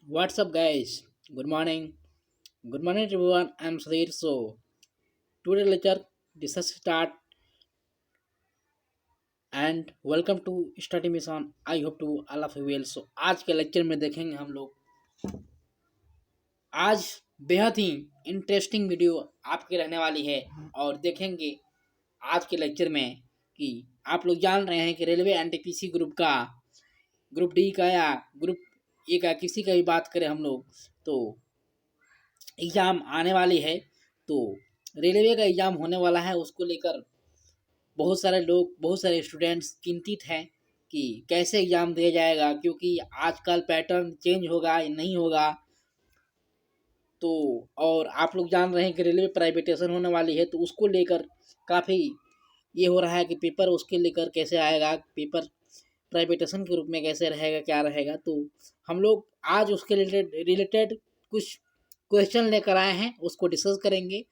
What's up, guys? Good morning. Good morning, everyone. I'm Sudhir. So, today lecture discuss start and welcome to study mission. I hope to all of you well. So, आज के lecture में देखेंगे हम लोग आज बेहद ही interesting video आपकी रहने वाली है और देखेंगे आज के लेक्चर में कि आप लोग जान रहे हैं कि रेलवे एनटीपीसी ग्रुप डी का या ग्रुप ए का किसी का भी बात करें हम लोग तो एग्ज़ाम आने वाली है। तो रेलवे का एग्ज़ाम होने वाला है, उसको लेकर बहुत सारे लोग, बहुत सारे स्टूडेंट्स चिंतित हैं कि कैसे एग्ज़ाम दिया जाएगा, क्योंकि आजकल पैटर्न चेंज होगा या नहीं होगा। तो और आप लोग जान रहे हैं कि रेलवे प्राइवेटेशन होने वाली है, तो उसको लेकर काफ़ी ये हो रहा है कि पेपर उसके लेकर कैसे आएगा, पेपर प्राइवेटेशन के रूप में कैसे रहेगा, क्या रहेगा। तो हम लोग आज उसके रिलेटेड कुछ क्वेश्चन लेकर आए हैं, उसको डिस्कस करेंगे।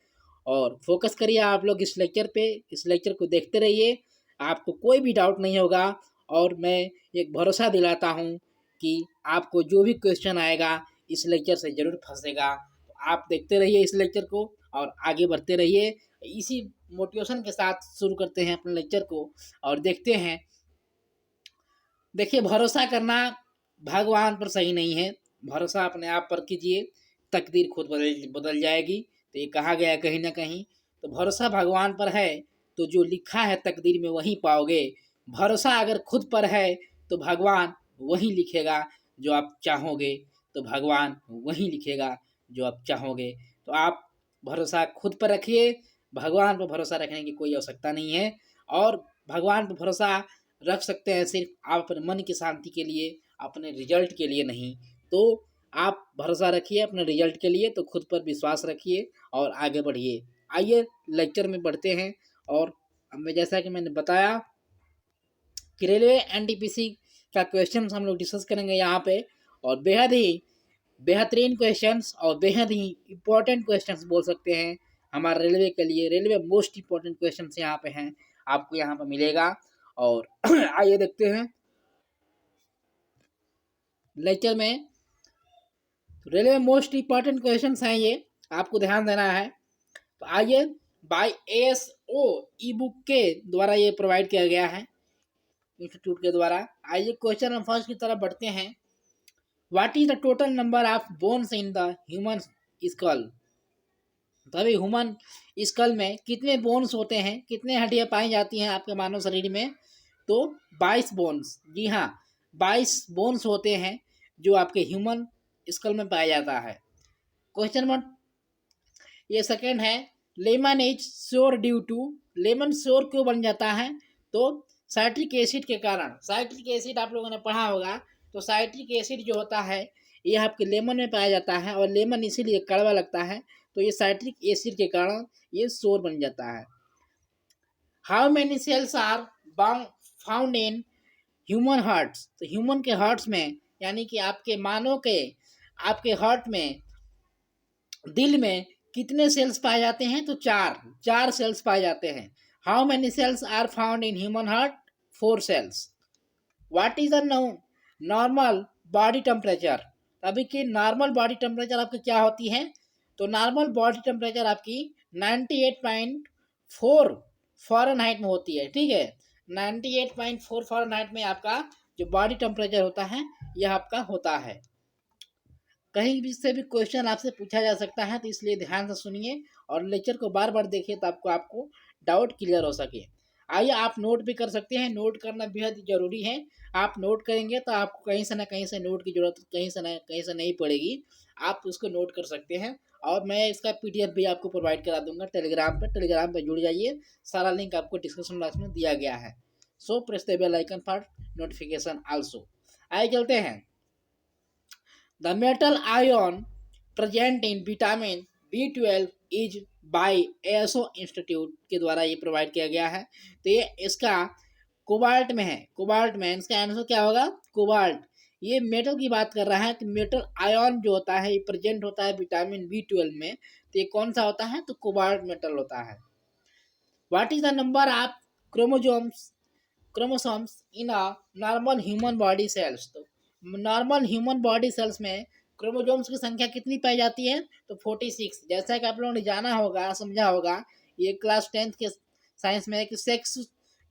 और फोकस करिए आप लोग इस लेक्चर पे, इस लेक्चर को देखते रहिए, आपको कोई भी डाउट नहीं होगा। और मैं एक भरोसा दिलाता हूँ कि आपको जो भी क्वेश्चन आएगा इस लेक्चर से ज़रूर फंसेगा। तो आप देखते रहिए इस लेक्चर को और आगे बढ़ते रहिए। इसी मोटिवेशन के साथ शुरू करते हैं अपने लेक्चर को और देखते हैं। देखिए, भरोसा करना भगवान पर सही नहीं है, भरोसा अपने आप पर कीजिए, तकदीर खुद बदल बदल जाएगी। तो ये कहा गया है कहीं ना कहीं। तो भरोसा भगवान पर है तो जो लिखा है तकदीर में वही पाओगे। भरोसा अगर खुद पर है तो भगवान वही लिखेगा जो आप चाहोगे, तो भगवान वही लिखेगा जो आप चाहोगे। तो आप भरोसा खुद पर रखिए, भगवान पर भरोसा रखने की कोई आवश्यकता नहीं है। और भगवान पर भरोसा रख सकते हैं सिर्फ आप अपने मन की शांति के लिए, अपने रिजल्ट के लिए नहीं। तो आप भरोसा रखिए अपने रिजल्ट के लिए, तो खुद पर विश्वास रखिए और आगे बढ़िए। आइए लेक्चर में बढ़ते हैं। और मैं जैसा कि मैंने बताया कि रेलवे एनटीपीसी का क्वेश्चन हम लोग डिस्कस करेंगे यहाँ पे, और बेहद ही बेहतरीन क्वेश्चंस और बेहद ही इम्पोर्टेंट क्वेश्चंस बोल सकते हैं हमारे रेलवे के लिए। रेलवे मोस्ट इम्पोर्टेंट क्वेश्चंस यहाँ पे हैं, आपको यहाँ पे मिलेगा। और आइए देखते हैं लेक्चर में। रेलवे मोस्ट इम्पोर्टेंट क्वेश्चंस हैं ये, आपको ध्यान देना है। तो आइए, बाय एएसओ ई बुक के द्वारा ये प्रोवाइड किया गया है इंस्टीट्यूट के द्वारा। आइए क्वेश्चन नंबर फर्स्ट की तरफ बढ़ते हैं। What is the total number of bones in the human school? तभी ह्यूमन स्कल में कितने बोन्स होते हैं, कितने हड्डियां पाई जाती हैं आपके मानव शरीर में? तो 22 बोन्स। जी हाँ, 22 बोन्स होते हैं जो आपके ह्यूमन स्कल में पाया जाता है। क्वेश्चन नंबर ये सेकेंड है, lemon is sour due to. Lemon sour क्यों बन जाता है? तो साइट्रिक एसिड के कारण। साइट्रिक एसिड आप लोगों ने पढ़ा होगा। तो साइट्रिक एसिड जो होता है ये आपके लेमन में पाया जाता है, और लेमन इसीलिए कड़वा लगता है। तो ये साइट्रिक एसिड के कारण ये श्योर बन जाता है। How many cells are found in human hearts? तो ह्यूमन के हार्ट्स में, यानी कि आपके मानव के आपके हार्ट में, दिल में कितने सेल्स पाए जाते हैं? तो चार सेल्स पाए जाते हैं। How many cells are found in human heart? 4 cells. What is the normal body temperature? अभी की नॉर्मल बॉडी टेम्परेचर आपकी क्या होती है? तो नॉर्मल बॉडी टेम्परेचर आपकी 98.4 फ़ारेनहाइट में होती है। ठीक है, 98.4 फ़ारेनहाइट में आपका जो बॉडी टेम्परेचर होता है यह आपका होता है। कहीं भी से भी क्वेश्चन आपसे पूछा जा सकता है, तो इसलिए ध्यान से सुनिए और लेक्चर को बार बार देखिए, तो आपको डाउट क्लियर हो सके। आइए, आप नोट भी कर सकते हैं, नोट करना बेहद ज़रूरी है। आप नोट करेंगे तो आपको कहीं से ना कहीं से नोट की ज़रूरत कहीं से नहीं पड़ेगी, आप उसको नोट कर सकते हैं। और मैं इसका पीडीएफ भी आपको प्रोवाइड करा दूंगा टेलीग्राम पर जुड़ जाइए, सारा लिंक आपको डिस्क्रिप्शन बॉक्स में दिया गया है। So press the bell icon for notification also. आइए चलते हैं। The metal ion present in vitamin B12 is by ASO institute के द्वारा ये प्रोवाइड किया गया है। तो ये इसका कोबाल्ट में है, कोबाल्ट में। इसका आंसर क्या होगा? कोबाल्ट। ये मेटल की बात कर रहा है कि मेटल आयन जो होता है ये प्रेजेंट होता है विटामिन B12 में। तो ये कौन सा होता है? तो कोबाल्ट मेटल होता है। What is the number of chromosomes in a normal human body cells? तो नॉर्मल ह्यूमन बॉडी सेल्स में क्रोमोसोम्स की संख्या कितनी पाई जाती है? तो 46। जैसा कि आप लोगों ने जाना होगा, समझा होगा, ये क्लास 10th के साइंस में है कि सेक्स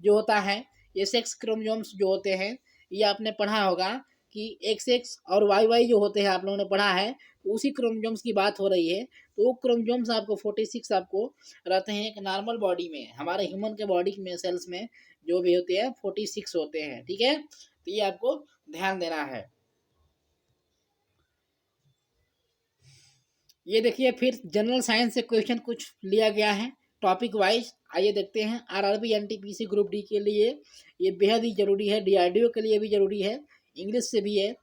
जो होता है, ये सेक्स क्रोमोसोम्स जो होते हैं, ये आपने पढ़ा होगा कि एक्स एक्स और वाई वाई जो होते हैं, आप लोगों ने पढ़ा है। तो उसी क्रोमोसोम्स की बात हो रही है। तो वो क्रोमोसोम्स आपको 46 आपको रहते हैं। एक नॉर्मल बॉडी में, हमारे ह्यूमन के बॉडी में सेल्स में जो भी होते हैं 46 होते हैं, ठीक है। तो ये आपको ध्यान देना है। ये देखिए, फिर जनरल साइंस से क्वेश्चन कुछ लिया गया है टॉपिक वाइज। आइए देखते हैं। आरआरबी एनटीपीसी ग्रुप डी के लिए ये बेहद ही जरूरी है, डीआरडीओ के लिए भी जरूरी है, इंग्लिश से भी है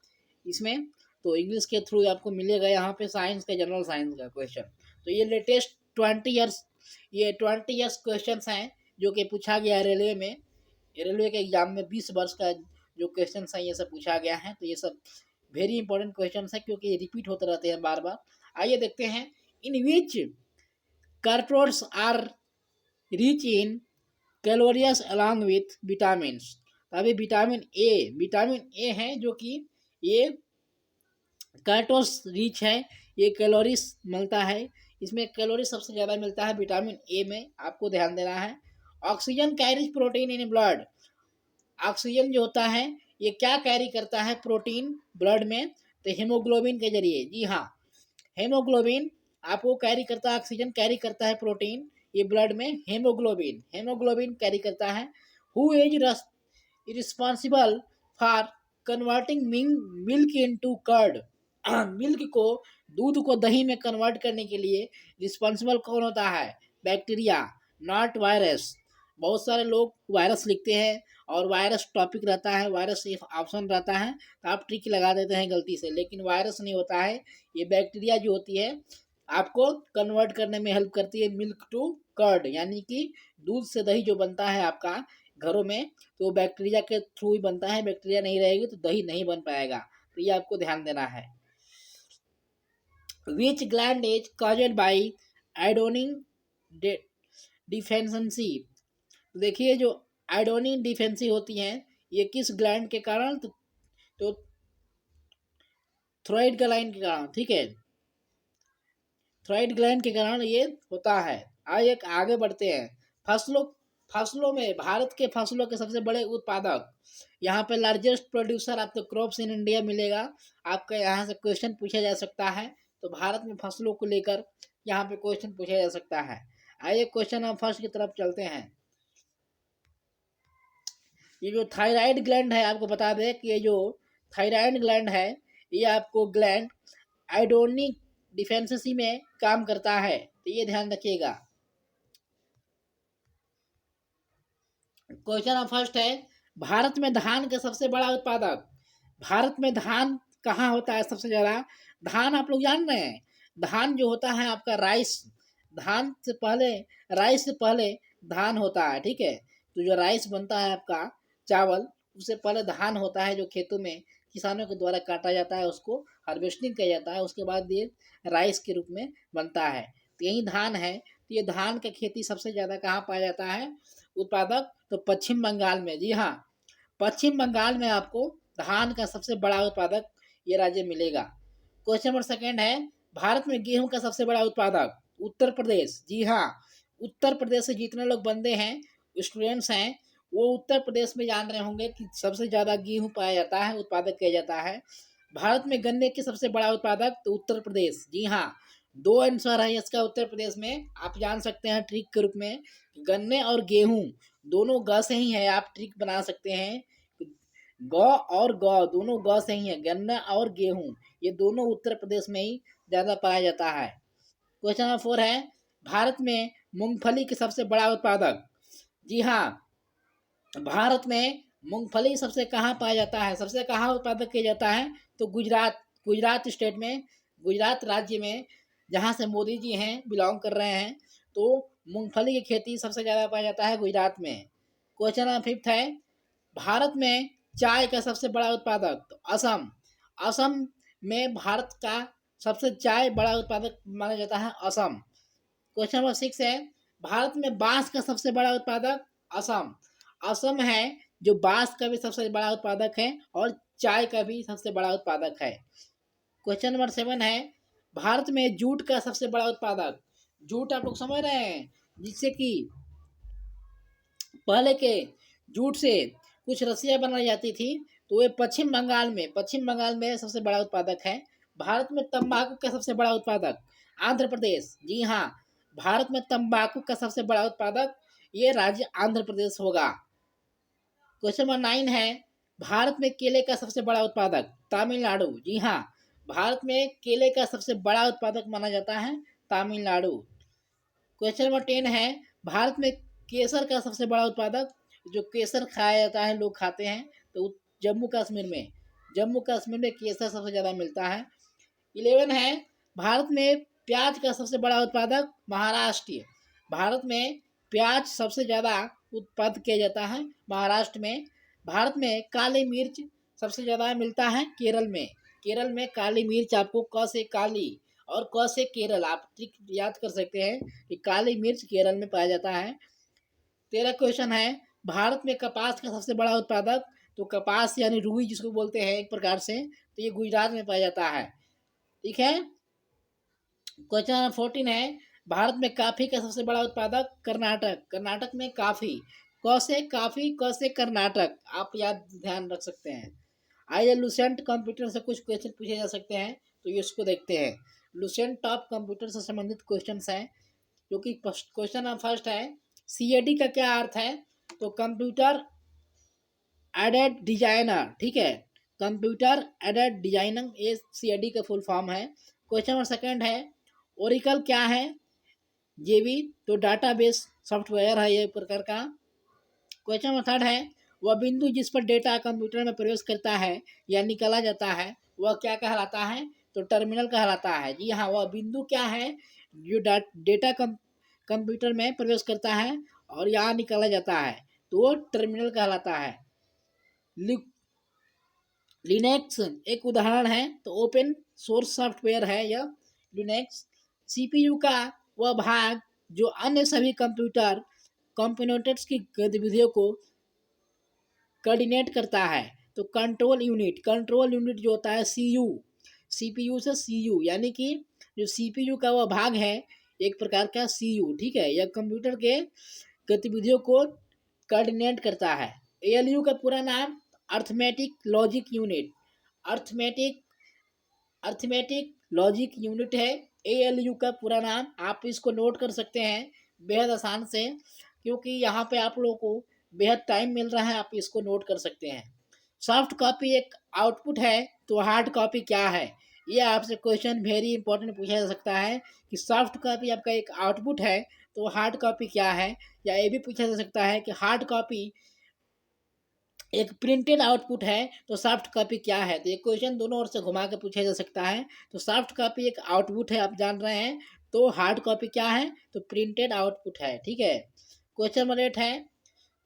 इसमें। तो इंग्लिश के थ्रू आपको मिलेगा यहाँ पे साइंस का, जनरल साइंस का क्वेश्चन। तो ये लेटेस्ट 20 ईयर्स क्वेश्चन हैं जो कि पूछा गया है रेलवे में। रेलवे के एग्जाम में 20 वर्ष का जो क्वेश्चन है ये सब पूछा गया है। तो ये सब वेरी इंपॉर्टेंट क्वेश्चन है क्योंकि ये रिपीट होते रहते हैं बार बार। आइए देखते हैं। In which carbohydrates are rich in calories along with vitamin. अभी विटामिन ए है जो कि ये कार्टोस रिच है, ये कैलोरीज मिलता है, इसमें कैलोरी सबसे ज़्यादा मिलता है विटामिन ए में, आपको ध्यान देना है। Oxygen carries protein in blood. Oxygen जो होता है ये क्या कैरी करता है? प्रोटीन ब्लड में, तो हेमोग्लोबिन के जरिए। जी हाँ, हेमोग्लोबिन आपको कैरी करता है, ऑक्सीजन कैरी करता है प्रोटीन, ये ब्लड में हेमोग्लोबिन कैरी करता है। Who is responsible for converting milk into curd. Milk को, दूध को दही में कन्वर्ट करने के लिए रिस्पॉन्सिबल कौन होता है? Bacteria, not virus. बहुत सारे लोग वायरस लिखते हैं और वायरस टॉपिक रहता है, वायरस एक ऑप्शन रहता है, तो आप ट्रिक लगा देते हैं गलती से, लेकिन वायरस नहीं होता है। ये बैक्टीरिया जो होती है आपको कन्वर्ट करने में हेल्प करती है मिल्क टू कर्ड, यानी कि दूध से दही जो बनता है आपका घरों में, तो बैक्टीरिया के थ्रू ही बनता है। बैक्टीरिया नहीं रहेगी तो दही नहीं बन पाएगा। तो ये आपको ध्यान देना है। विच gland is caused by iodine deficiency. देखिए, जो आयोडीन डिफिशिएंसी होती है ये किस ग्लैंड के कारण? तो थोराइड ग्लैंड के कारण, ठीक है, थोराइड ग्लैंड के कारण ये होता है। आगे बढ़ते हैं। फसलों में भारत के फसलों के सबसे बड़े उत्पादक, यहाँ पे लार्जेस्ट प्रोड्यूसर आपको क्रॉप्स इन इंडिया मिलेगा। आपका यहाँ से क्वेश्चन पूछा जा सकता है। तो भारत में फसलों को लेकर यहाँ पे क्वेश्चन पूछा जा सकता है। आइए क्वेश्चन हम फर्स्ट की तरफ चलते हैं। ये जो थायराइड ग्लैंड है, आपको बता दें कि ये जो थायराइड ग्लैंड है ये आपको ग्लैंड आयोडीन डिफिशिएंसी में काम करता है, तो ये ध्यान रखिएगा। क्वेश्चन फर्स्ट है, भारत में धान का सबसे बड़ा उत्पादक। भारत में धान कहाँ होता है सबसे ज्यादा? धान आप लोग जान रहे हैं, धान जो होता है आपका राइस, राइस से पहले धान होता है, ठीक है। तो जो राइस बनता है आपका चावल, उससे पहले धान होता है जो खेतों में किसानों के द्वारा काटा जाता है, उसको हार्वेस्टिंग किया जाता है, उसके बाद ये राइस के रूप में बनता है। तो यही धान है। तो ये धान का खेती सबसे ज़्यादा कहाँ पाया जाता है उत्पादक? तो पश्चिम बंगाल में। जी हाँ, पश्चिम बंगाल में आपको धान का सबसे बड़ा उत्पादक ये राज्य मिलेगा। क्वेश्चन नंबर सेकेंड है, भारत में गेहूं का सबसे बड़ा उत्पादक उत्तर प्रदेश। जी हाँ, उत्तर प्रदेश से जितने लोग बंदे हैं, स्टूडेंट्स हैं, वो उत्तर प्रदेश में जान रहे होंगे कि सबसे ज़्यादा गेहूं पाया जाता है, उत्पादक किया जाता है। भारत में गन्ने के सबसे बड़ा उत्पादक तो उत्तर प्रदेश। जी हाँ, 2 आंसर है इसका उत्तर प्रदेश में। आप जान सकते हैं ट्रिक के रूप में, गन्ने और गेहूं दोनों ग से ही है, आप ट्रिक बना सकते हैं। ग और ग दोनों ग से ही है, गन्ना और गेहूं ये दोनों उत्तर प्रदेश में ही ज़्यादा पाया जाता है। क्वेश्चन नंबर 4 है, भारत में मूंगफली के सबसे बड़ा उत्पादक। जी हाँ, भारत में मूंगफली सबसे कहाँ पाया जाता है, सबसे कहाँ उत्पादक किया जाता है? तो गुजरात स्टेट में, गुजरात राज्य में, जहाँ से मोदी जी हैं, बिलोंग कर रहे हैं। तो मूंगफली की खेती सबसे ज़्यादा पाया जाता है गुजरात में। क्वेश्चन नंबर 5 है, भारत में चाय का सबसे बड़ा उत्पादक तो असम। असम में भारत का सबसे चाय बड़ा उत्पादक माना जाता है असम। क्वेश्चन नंबर 6 है, भारत में बांस का सबसे बड़ा उत्पादक असम। असम है जो बांस का भी सबसे बड़ा उत्पादक है और चाय का भी सबसे बड़ा उत्पादक है। क्वेश्चन नंबर 7 है, भारत में जूट का सबसे बड़ा उत्पादक, जूट आप लोग समझ रहे हैं, जिससे कि पहले के जूट से कुछ रस्सियां बनाई जाती थी, तो ये पश्चिम बंगाल में सबसे बड़ा उत्पादक है। भारत में तंबाकू का सबसे बड़ा उत्पादक आंध्र प्रदेश, जी हाँ, भारत में तंबाकू का सबसे बड़ा उत्पादक ये राज्य आंध्र प्रदेश होगा। क्वेश्चन नंबर 9 है, भारत में केले का सबसे बड़ा उत्पादक तमिलनाडु, जी हाँ, भारत में केले का सबसे बड़ा उत्पादक माना जाता है तमिलनाडु। क्वेश्चन नंबर 10 है, भारत में केसर का सबसे बड़ा उत्पादक, जो केसर खाया जाता है, लोग खाते हैं, तो जम्मू कश्मीर में केसर सबसे ज़्यादा मिलता है। 11 है, भारत में प्याज का सबसे बड़ा उत्पादक महाराष्ट्र, भारत में प्याज सबसे ज़्यादा उत्पादन किया जाता है महाराष्ट्र में। भारत में काली मिर्च सबसे ज़्यादा मिलता है केरल में काली मिर्च, आपको क से काली और क से केरल, आप ट्रिक याद कर सकते हैं कि काली मिर्च केरल में पाया जाता है। 13 क्वेश्चन है, भारत में कपास का सबसे बड़ा उत्पादक, तो कपास यानी रुई जिसको बोलते हैं एक प्रकार से, तो ये गुजरात में पाया जाता है। ठीक है। क्वेश्चन नंबर 14 है, भारत में काफी का सबसे बड़ा उत्पादक कर्नाटक में काफी, क से कर्नाटक, आप याद ध्यान रख सकते हैं। आइए लुसेंट कंप्यूटर से कुछ क्वेश्चन पूछे जा सकते हैं, तो ये उसको देखते हैं। लुसेंट टॉप कंप्यूटर से संबंधित क्वेश्चन है, जो कि क्वेश्चन नंबर फर्स्ट है, CAD का क्या अर्थ है, तो कंप्यूटर एडेड डिजाइनर, ठीक है, कंप्यूटर एडेड डिजाइनर, ये CAD का फुल फॉर्म है। क्वेश्चन नंबर सेकंड है, ओरिकल क्या है, JB, तो डाटाबेस सॉफ्टवेयर है ये प्रकार का। क्वेश्चन नंबर थर्ड है, वह बिंदु जिस पर डेटा कंप्यूटर में प्रवेश करता है या निकाला जाता है वह क्या कहलाता है, तो टर्मिनल कहलाता है। जी हाँ, वह बिंदु क्या है जो डेटा कंप्यूटर में प्रवेश करता है और यहाँ निकाला जाता है, तो वो टर्मिनल कहलाता है। लिनक्स एक उदाहरण है, तो ओपन सोर्स सॉफ्टवेयर है यह लिनक्स। CPU का वह भाग जो अन्य सभी कंपोनेंट्स की गतिविधियों को कोऑर्डिनेट करता है, तो कंट्रोल यूनिट जो होता है CPU से CU, यानी कि जो CPU का वह भाग है एक प्रकार का CU, ठीक है, यह कंप्यूटर के गतिविधियों को कोऑर्डिनेट करता है। ALU का पूरा नाम अर्थमेटिक लॉजिक यूनिट है। ALU का पूरा नाम, आप इसको नोट कर सकते हैं बेहद आसान से, क्योंकि यहाँ पे आप लोगों को बेहद टाइम मिल रहा है, आप इसको नोट कर सकते हैं। सॉफ्ट कॉपी एक आउटपुट है, तो हार्ड कॉपी क्या है, ये आपसे क्वेश्चन वेरी इंपॉर्टेंट पूछा जा सकता है कि सॉफ्ट कॉपी आपका एक आउटपुट है, तो हार्ड कॉपी क्या है, या ये भी पूछा जा सकता है कि हार्ड कॉपी एक प्रिंटेड आउटपुट है, तो सॉफ्ट कॉपी क्या है, तो ये क्वेश्चन दोनों ओर से घुमा के पूछा जा सकता है। तो सॉफ्ट कॉपी एक आउटपुट है, आप जान रहे हैं, तो हार्ड कॉपी क्या है, तो प्रिंटेड आउटपुट है। ठीक है। क्वेश्चन नंबर 8 है,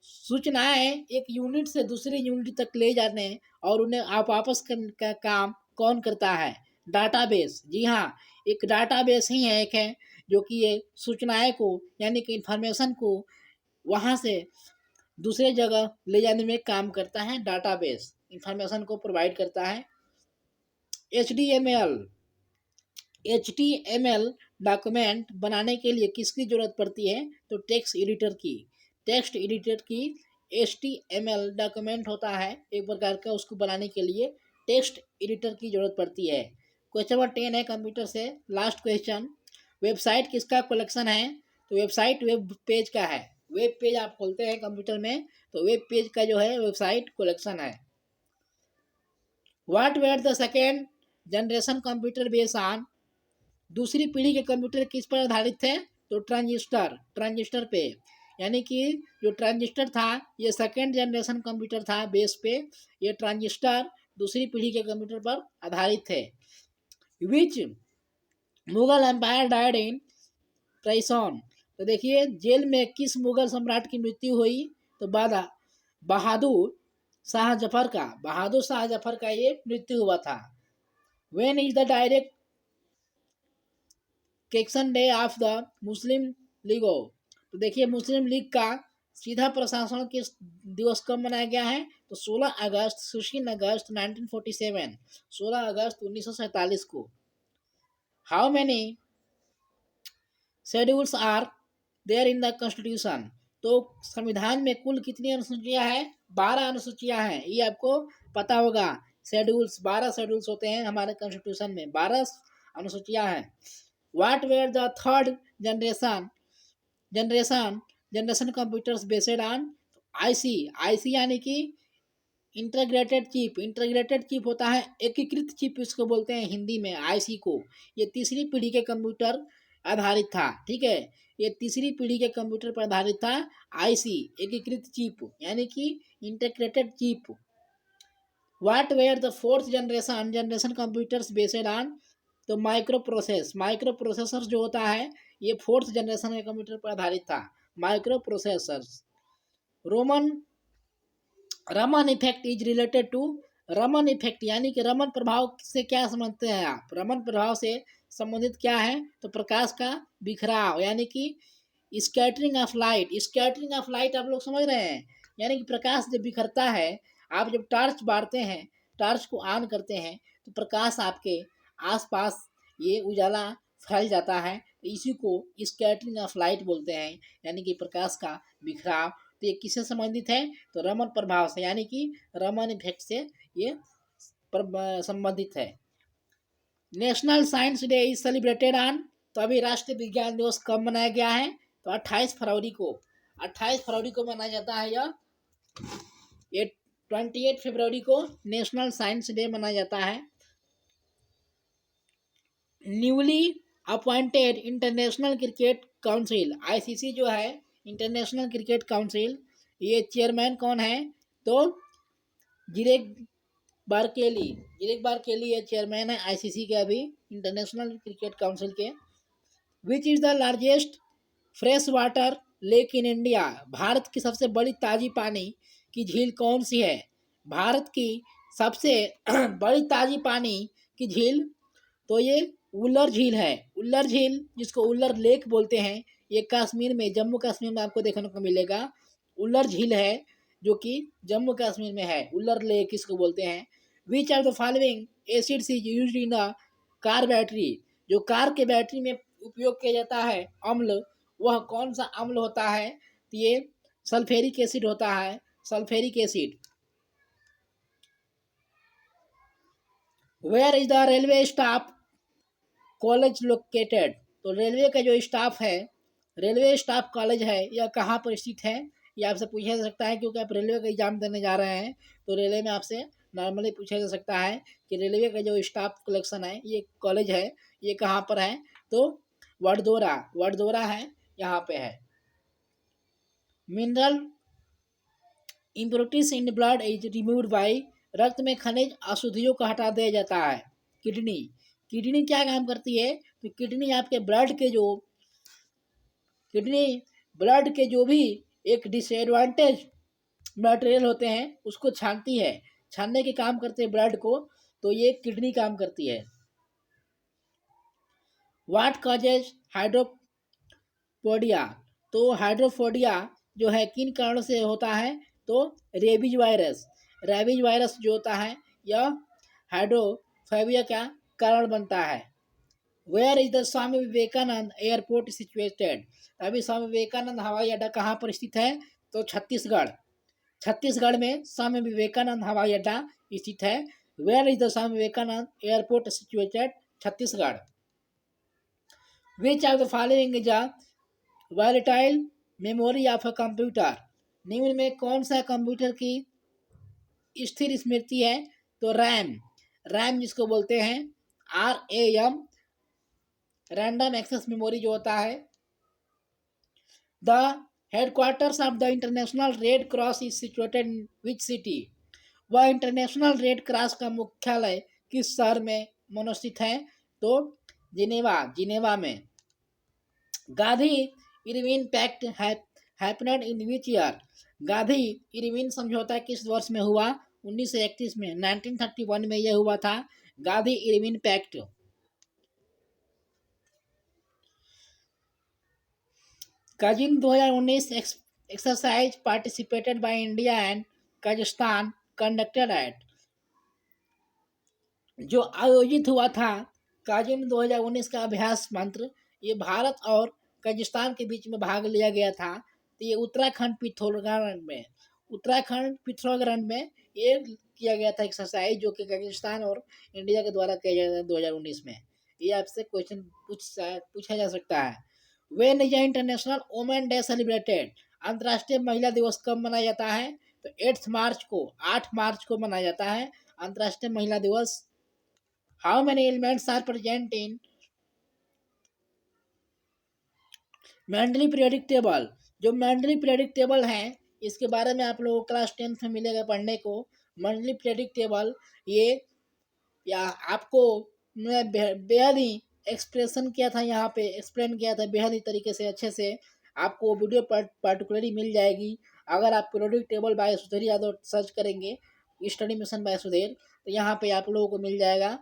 सूचनाएं एक यूनिट से दूसरी यूनिट तक ले जाने और उन्हें आप वापस करने का काम कौन करता है, डाटाबेस। जी हाँ, एक डाटाबेस ही है, एक है जो कि ये सूचनाएं को यानी कि इंफॉर्मेशन को वहाँ से दूसरे जगह ले जाने में काम करता है, डाटाबेस इंफॉर्मेशन को प्रोवाइड करता है। HTML डॉक्यूमेंट बनाने के लिए किसकी जरूरत पड़ती है, तो टेक्स्ट एडिटर की। HTML डॉक्यूमेंट होता है एक प्रकार का, उसको बनाने के लिए टेक्स्ट एडिटर की जरूरत पड़ती है। क्वेश्चन नंबर 10 है कंप्यूटर से, लास्ट क्वेश्चन, वेबसाइट किसका कलेक्शन है, तो वेबसाइट वेब पेज का है। वेब पेज आप खोलते हैं कंप्यूटर में, तो वेब पेज का जो है वेबसाइट कलेक्शन है। What were the second generation computer based on, दूसरी पीढ़ी के कंप्यूटर किस पर आधारित थे, तो ट्रांजिस्टर पे, यानी कि जो ट्रांजिस्टर था ये सेकेंड जनरेशन कंप्यूटर था बेस पे, ये ट्रांजिस्टर दूसरी पीढ़ी के कंप्यूटर पर आधारित थे। विच मुगल एम्पायर डायड इन ट्राइसॉन, तो देखिए जेल में किस मुगल सम्राट की मृत्यु हुई, तो बहादुर शाह जफर का ये मृत्यु हुआ था। When is the direct action day of the Muslim League, तो देखिए मुस्लिम लीग का सीधा प्रशासन किस दिवस कब मनाया गया है? तो 16 अगस्त 1947, 16 अगस्त 1947 को। How many schedules are there in the constitution? तो संविधान में कुल कितनी अनुसूचियां हैं? 12 अनुसूचियां हैं, ये आपको पता होगा। शेड्यूल्स 12 शेड्यूल्स होते हैं हमारे कॉन्स्टिट्यूशन में, 12 अनुसूचियां हैं। What were the third generation generation generation computers based on? IC, IC यानी कि इंटीग्रेटेड चिप, इंटीग्रेटेड चिप होता है एकीकृत चिप, इसको बोलते हैं हिंदी में आईसी को। ये तीसरी पीढ़ी के कंप्यूटर आधारित था, ठीक है, ये तीसरी पीढ़ी के कंप्यूटर पर आधारित था। आईसी एकीकृत चिप यानी कि integrated chip. What were the fourth generation generation computers based on? तो माइक्रो प्रोसेस, माइक्रो प्रोसेसर जो होता है ये फोर्थ जनरेशन के कंप्यूटर पर आधारित था, microprocessors. Roman Raman effect is related to? Raman effect यानी कि रमन प्रभाव से क्या समझते हैं आप? रमन प्रभाव से संबंधित क्या है? तो प्रकाश का बिखराव यानी कि scattering of light. Scattering of light आप लोग समझ रहे हैं, यानी कि प्रकाश जब बिखरता है, आप जब टॉर्च बारते हैं, टॉर्च को ऑन करते हैं तो प्रकाश आपके आसपास ये उजाला फैल जाता है, तो इसी को स्कैटरिंग ऑफ लाइट बोलते हैं, यानी कि प्रकाश का बिखराव। तो ये किससे संबंधित है? तो रमन प्रभाव से, यानी कि रमन इफेक्ट से ये संबंधित है। National science day is celebrated on? तो अभी राष्ट्रीय विज्ञान दिवस कब मनाया गया है? तो 28 फरवरी को, 28 फरवरी को मनाया जाता है यह। ये 28 फरवरी को नेशनल साइंस डे मनाया जाता है। Newly appointed international cricket council, ICC जो है इंटरनेशनल क्रिकेट काउंसिल, ये चेयरमैन कौन है? तो जिरेक बारकेली, जिरेक बारकेली ये चेयरमैन है आईसीसी के अभी, इंटरनेशनल क्रिकेट काउंसिल के। Which is the largest fresh water lake in India? Bharat की सबसे बड़ी ताजी पानी की झील कौन सी है? भारत की सबसे बड़ी ताजी पानी की झील, तो ये उल्लर झील है। उल्लर झील जिसको उल्लर लेक बोलते हैं, ये कश्मीर में, जम्मू कश्मीर में आपको देखने को मिलेगा। उल्लर झील है जो कि जम्मू कश्मीर में है, उल्लर लेक इसको बोलते हैं। Which are the following acids is used in a car battery? जो कार के बैटरी में उपयोग किया जाता है अम्ल, वह कौन सा अम्ल होता है? तो ये सल्फ्यूरिक एसिड होता है, sulphuric acid. Where is the railway staff college located? तो रेलवे का जो स्टाफ है, रेलवे स्टाफ कॉलेज है, यह कहाँ पर स्थित है? ये आपसे पूछा जा सकता है, क्योंकि आप रेलवे का एग्जाम देने जा रहे हैं तो रेलवे में आपसे नॉर्मली पूछा जा सकता है कि रेलवे का जो स्टाफ कलेक्शन है, ये कॉलेज है, ये कहाँ पर है? तो वडोदरा, वडोदरा है, यहाँ पे है। Mineral impurities in blood is removed by? रक्त में खनिज अशुद्धियों को हटा दिया जाता है। किडनी, किडनी क्या काम करती है? तो किडनी आपके ब्लड के जो, किडनी ब्लड के जो भी एक डिसएडवांटेज मटेरियल होते हैं उसको छानती है, छानने के काम करते हैं ब्लड को, तो ये किडनी काम करती है। व्हाट कॉजेज हाइड्रोपोडिया? तो हाइड्रोपोडिया जो है किन कारणों से होता है? तो रेबीज वायरस, रेबीज वायरस जो होता है यह हाइड्रोफोबिया का कारण बनता है। Where is the Swami Vivekananda airport situated? अभी स्वामी विवेकानंद हवाई अड्डा कहाँ पर स्थित है? तो छत्तीसगढ़, छत्तीसगढ़ में स्वामी विवेकानंद हवाई अड्डा स्थित है। Where is the Swami Vivekananda airport situated? Chhattisgarh. Which of the following is a volatile memory of a computer? निम्न में कौन सा कंप्यूटर की स्थिर स्मृति है? तो रैम, रैम जिसको बोलते हैं RAM, रैंडम एक्सेस मेमोरी जो होता है। The headquarters of the international red cross is situated in which city? वह इंटरनेशनल रेड क्रॉस का मुख्यालय किस शहर में मनोस्थित है? तो जिनेवा, जिनेवा में। Gandhi Irwin pact happened in which year? Gandhi Irwin समझौता किस वर्ष में हुआ? 1931 में, 1931 में यह हुआ था, गांधी इरविन पैक्ट। काजिन 2019 exercise participated by India and Kazakhstan conducted at, जो आयोजित हुआ था काजिम 2019 का अभ्यास मंत्र, ये भारत और कजाकिस्तान के बीच में भाग लिया गया था। तो ये उत्तराखंड पिथौरागढ़ में ये किया गया था एक्सरसाइज, जो कि कजाकिस्तान और इंडिया के द्वारा किया गया था 2019 में। ये आपसे क्वेश्चन पूछा जा सकता है। When is international women day celebrated, अंतर्राष्ट्रीय महिला दिवस कब मनाया जाता है? तो 8 मार्च को मनाया जाता है अंतर्राष्ट्रीय महिला दिवस। How many elements are present in Mendeleev periodic table, जो मैंडली पीरियोडिक टेबल है इसके बारे में आप लोगों को क्लास 10th में मिलेगा पढ़ने को। मैंडली पीरियोडिक टेबल ये या आपको मैं बेहद ही एक्सप्रेशन किया था, यहाँ पे एक्सप्लेन किया था बेहद ही तरीके से, अच्छे से आपको वीडियो पार्टिकुलरली मिल जाएगी। अगर आप periodic table by Sudhir Yadav search करेंगे, स्टडी मिशन बाय सुधीर, तो यहाँ पे आप लोगों को मिल जाएगा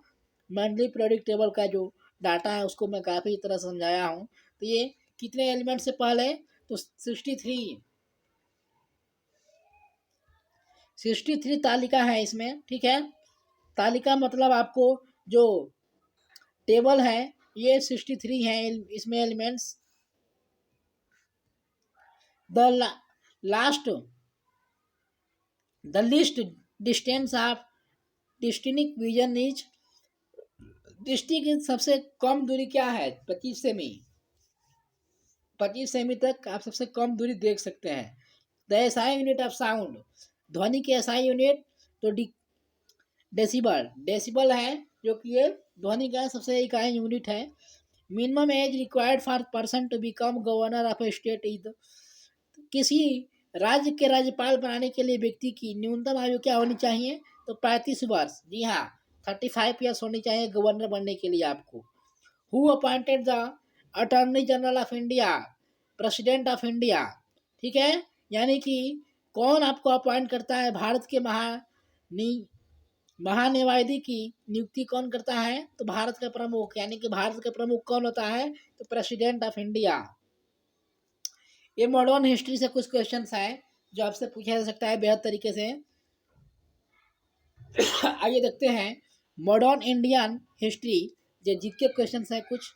मंथली पीरियोडिक टेबल का जो डाटा है, उसको मैं काफ़ी तरह समझाया हूँ। तो ये कितने एलिमेंट से पहले? तो 63 तालिका है इसमें, ठीक है। तालिका मतलब आपको जो टेबल है ये 63 है, इसमें elements. The least distance of distinct vision is, दृष्टि की सबसे कम दूरी क्या है? 25 सेमी। 25 सेमी तक आप सबसे कम दूरी देख सकते हैं। The SI unit of sound, ध्वनि की एसआई यूनिट तो डेसिबल है, जो कि ये ध्वनि का सबसे इकाई यूनिट है। Minimum age required for person to become governor of a state is, किसी राज्य के राज्यपाल बनाने के लिए व्यक्ति की न्यूनतम आयु क्या होनी चाहिए? तो 35 वर्ष। जी हाँ, 35 ईयर्स होनी चाहिए गवर्नर बनने के लिए आपको। Who appointed the attorney general of India, president of India, ठीक है। यानी कि कौन आपको अपॉइंट करता है? भारत के महान्यायवादी की नियुक्ति कौन करता है? तो भारत का प्रमुख, यानी कि भारत का प्रमुख कौन होता है? तो प्रेसिडेंट ऑफ इंडिया। ये मॉडर्न हिस्ट्री से कुछ क्वेश्चंस हैं जो आपसे पूछा जा सकता है बेहद तरीके से। आइए देखते हैं मॉडर्न इंडियन हिस्ट्री जो जीके क्वेश्चंस है कुछ।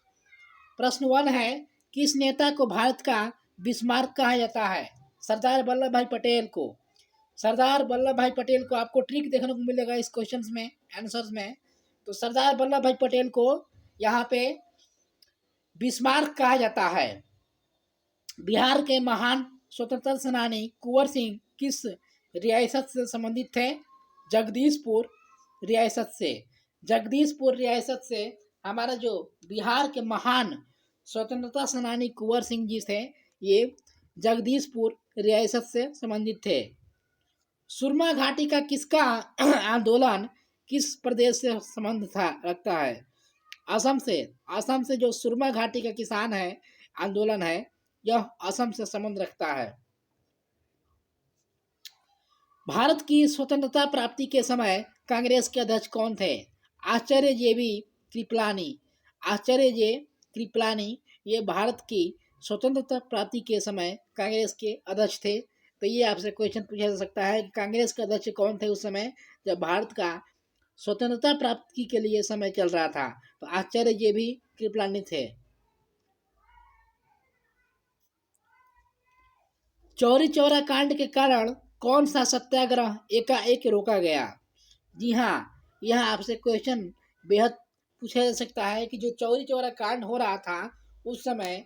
प्रश्न 1 है, किस नेता को भारत का बिस्मार्क कहा जाता है? सरदार वल्लभ भाई पटेल को। सरदार वल्लभ भाई पटेल को आपको ट्रिक देखने को मिलेगा इस क्वेश्चंस में, आंसर्स में। तो सरदार वल्लभ भाई पटेल को यहाँ पे बिस्मार्क कहा जाता है। बिहार के महान स्वतंत्रता सेनानी कुंवर सिंह किस रियासत से संबंधित थे? जगदीशपुर रियासत से। जगदीशपुर रियासत से हमारा जो बिहार के महान स्वतंत्रता सेनानी कुंवर सिंह जी थे, ये जगदीशपुर रियासत से संबंधित थे। सुरमा घाटी का किसका आंदोलन किस प्रदेश से संबंध रखता है? असम से। असम से जो सुरमा घाटी का किसान है आंदोलन है, यह असम से संबंध रखता है। भारत की स्वतंत्रता प्राप्ति के समय कांग्रेस के अध्यक्ष कौन थे? आचार्य जेबी कृपलानी। आचार्य जे कृपलानी ये भारत की स्वतंत्रता प्राप्ति के समय कांग्रेस के अध्यक्ष थे। तो ये आपसे क्वेश्चन पूछा जा सकता है कि कांग्रेस के अध्यक्ष कौन थे उस समय जब भारत का स्वतंत्रता प्राप्ति के लिए समय चल रहा था? तो आचार्य जेबी कृपलानी थे। चौरी चौरा कांड के कारण कौन सा सत्याग्रह एकाएक रोका गया? जी हाँ, यह आपसे क्वेश्चन बेहद पूछा जा सकता है कि जो चौरी चौरा कांड हो रहा था उस समय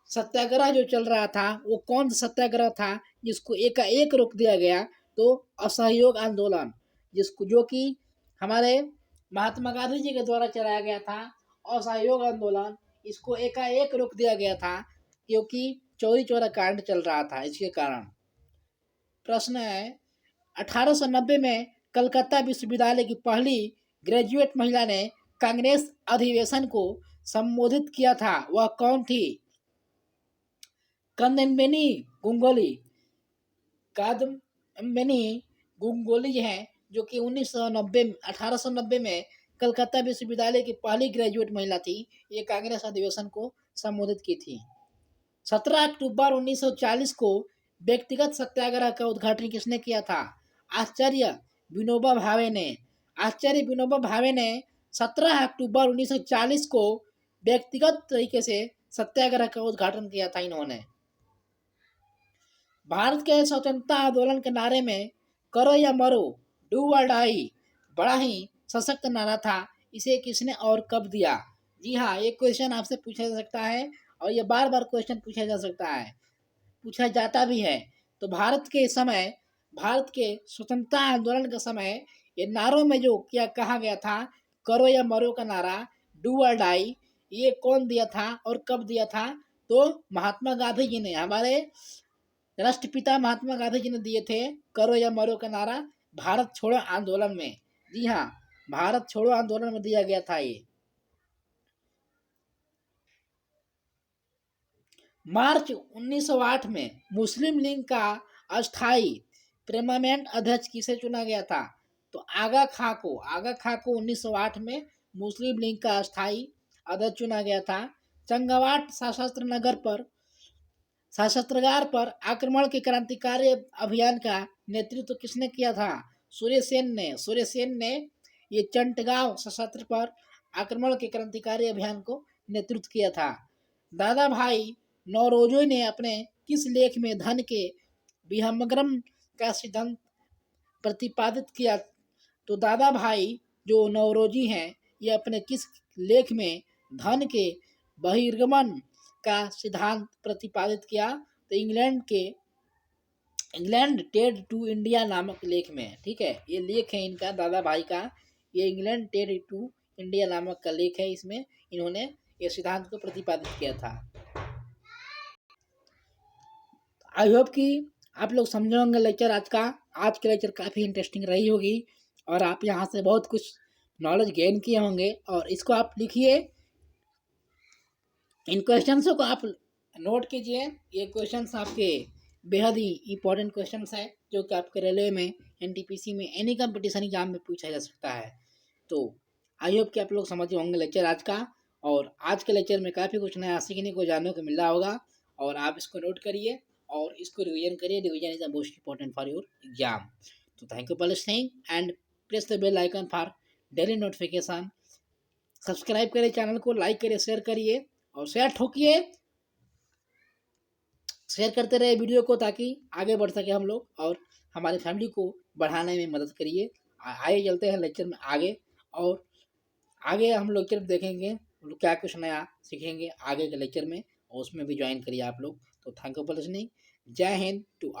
सत्याग्रह जो चल रहा था वो कौन सा सत्याग्रह था जिसको एकाएक रोक दिया गया? तो असहयोग आंदोलन, जिसको जो कि हमारे महात्मा गांधी जी के द्वारा चलाया गया था। असहयोग आंदोलन, इसको एकाएक रोक दिया गया था क्योंकि चौरी चौरा कांड चल रहा था, इसके कारण। प्रश्न है, 1890 में कलकत्ता विश्वविद्यालय की पहली ग्रेजुएट महिला ने कांग्रेस अधिवेशन को संबोधित किया था, वह कौन थी? कादम्बिनी गंगुली। कादम्बिनी गंगुली है, जो कि 1890 में कलकत्ता विश्वविद्यालय की पहली ग्रेजुएट महिला थी। ये कांग्रेस अधिवेशन को संबोधित की थी। 17 अक्टूबर 1940 को व्यक्तिगत सत्याग्रह का उद्घाटन किसने किया था? आचार्य विनोबा भावे ने। आचार्य विनोबा भावे ने 17 अक्टूबर 1940 को व्यक्तिगत तरीके से सत्याग्रह का उद्घाटन किया था इन्होंने। भारत के स्वतंत्रता आंदोलन के नारे में करो या मरो, डू और डाई बड़ा ही सशक्त नारा था। इसे किसने और कब दिया? जी हाँ, ये क्वेश्चन आपसे पूछा जा सकता है और ये बार बार क्वेश्चन पूछा जा सकता है, पूछा जाता भी है। तो भारत के स्वतंत्रता आंदोलन के समय ये नारों में जो क्या कहा गया था, करो या मरो का नारा, डू और डाई, ये कौन दिया था और कब दिया था? तो महात्मा गांधी जी ने, हमारे राष्ट्रपिता महात्मा गांधी जी ने दिए थे करो या मरो का नारा भारत छोड़ो आंदोलन में। जी हाँ, भारत छोड़ो आंदोलन में दिया गया था ये। मार्च 1908 में मुस्लिम लीग का अस्थाई परमानेंट अध्यक्ष किसे चुना गया था? तो आगा खां को 1908 में मुस्लिम लीग का अस्थाई अध्यक्ष चुना गया था। चंगावाट सशस्त्रागार पर आक्रमण के क्रांतिकारी अभियान का नेतृत्व किसने किया था? सूर्य सेन ने ये चंटगांव सशस्त्र पर आक्रमण के क्रांतिकारी अभियान को नेतृत्व किया था। दादा भाई नौरोजी ने अपने किस लेख में धन के विहंगम का सिद्धांत प्रतिपादित किया? तो दादा भाई जो नौरोजी हैं, ये अपने किस लेख में धन के बहिर्गमन का सिद्धांत प्रतिपादित किया? तो इंग्लैंड टेड टू इंडिया नामक लेख में। ठीक है, ये लेख है इनका दादा भाई का, ये इंग्लैंड टेड टू इंडिया नामक का लेख है, इसमें इन्होंने ये सिद्धांत को प्रतिपादित किया था। आई होप कि आप लोग समझे होंगे लेक्चर आज के लेक्चर काफ़ी इंटरेस्टिंग रही होगी और आप यहाँ से बहुत कुछ नॉलेज गेन किए होंगे। और इसको आप लिखिए, इन क्वेश्चंसों को आप नोट कीजिए। ये क्वेश्चंस आपके बेहद ही इंपॉर्टेंट क्वेश्चंस हैं जो कि आपके रेलवे में, एनटीपीसी में, एनी कंपटीशन एग्जाम में पूछा जा सकता है। तो आई होप कि आप लोग समझे होंगे लेक्चर आज का, और आज के लेक्चर में काफ़ी कुछ नया सीखने को, जानने को मिल रहा होगा। और आप इसको नोट करिए और इसको रिवीजन करिए। Revision is the most important for your exam. तो thank you for listening and press the bell icon for daily notification. Subscribe करिए चैनल को, लाइक करिए, शेयर करिए और शेयर ठोकिए, शेयर करते रहे वीडियो को ताकि आगे बढ़ सके हम लोग और हमारी फैमिली को बढ़ाने में मदद करिए। आइए चलते हैं लेक्चर में आगे, और आगे हम लोग लेक्चर देखेंगे क्या कुछ नया सीखेंगे आगे के लेक्चर में, और उसमें भी ज्वाइन करिए आप लोग। तो थैंक यू फॉर लिसनिंग। जय हिंद टू